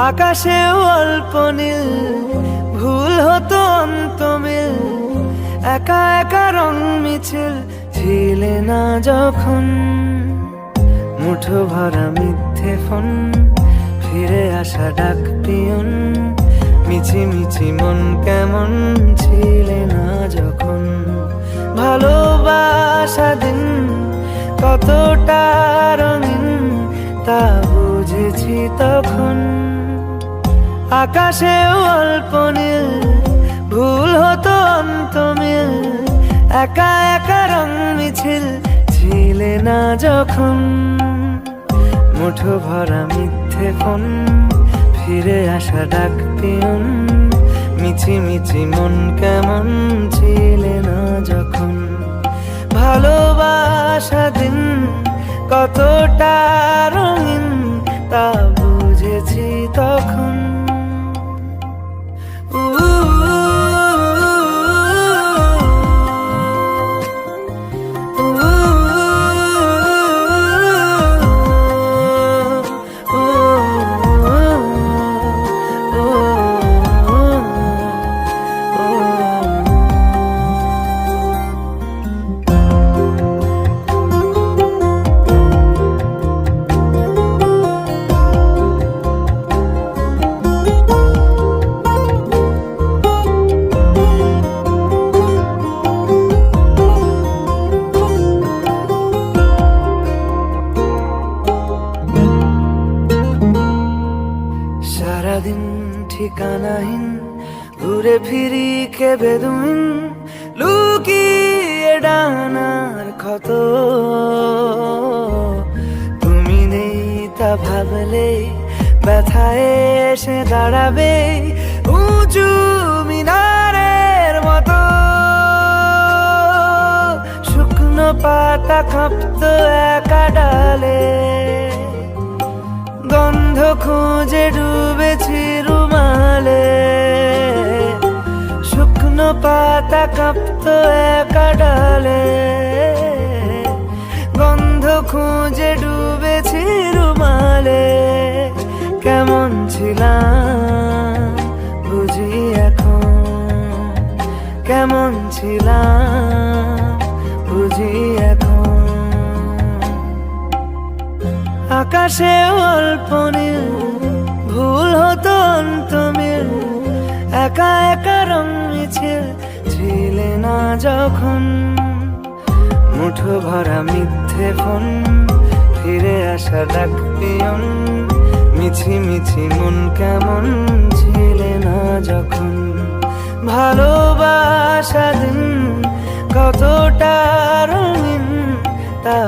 আকাশেও অল্প নীল, ভুল হতো অন্তমিল, একা একা রং মিছিল ছিলে না যখন। মুঠো ভরা মিথ্যে ফোন, ফিরে আসা ডাক পিয়ন, মিছি মিছি মন কেমন ছিলে না যখন। ভালোবাসা দিন কতটা রঙিন তা বুঝেছি তখন। আকাশেও অল্প নীল, ভুল হতো অন্তমিল, একা একা রং মিছিল ছিলে না যখন। মুঠো ভরা মিথ্যে ফোন, ফিরে আসা ডাক পিয়ন, মিছি মিছি মন কেমন ছিলে না যখন। ভালোবাসা দিন কতটা রঙিন তা বুঝেছি তখন। সারাদিন ঠিকানাহীন, ঘুরে ফিরি কে বেদুইন, লুকিয়ে ডানার ক্ষত। তুমি নেই তা ভাবলে ব্যথায় এসে দাঁড়াবে উঁচু মিনারের মতো। শুকনো পাতা কাঁপতো একা ডালে, গন্ধ খুঁজে ডুবেছি রুমালে। শুকনো পাতা কাঁপতো একা ডালে, গন্ধ খুঁজে ডুবেছি রুমালে। কেমন ছিলাম বুঝি এখন, কেমন ছিলাম বুঝি এখন। আকাশে অল্প নীল, ভুল হতো অন্তমিল, একা একা রং মিছিল ছিলে না যখন। মুঠো ভরা মিথ্যে ফোন, ফিরে আসা ডাক পিয়ন, মিছি মিছি মন কেমন ছিলে না যখন। ভালোবাসা দিন কতটা রঙিন তা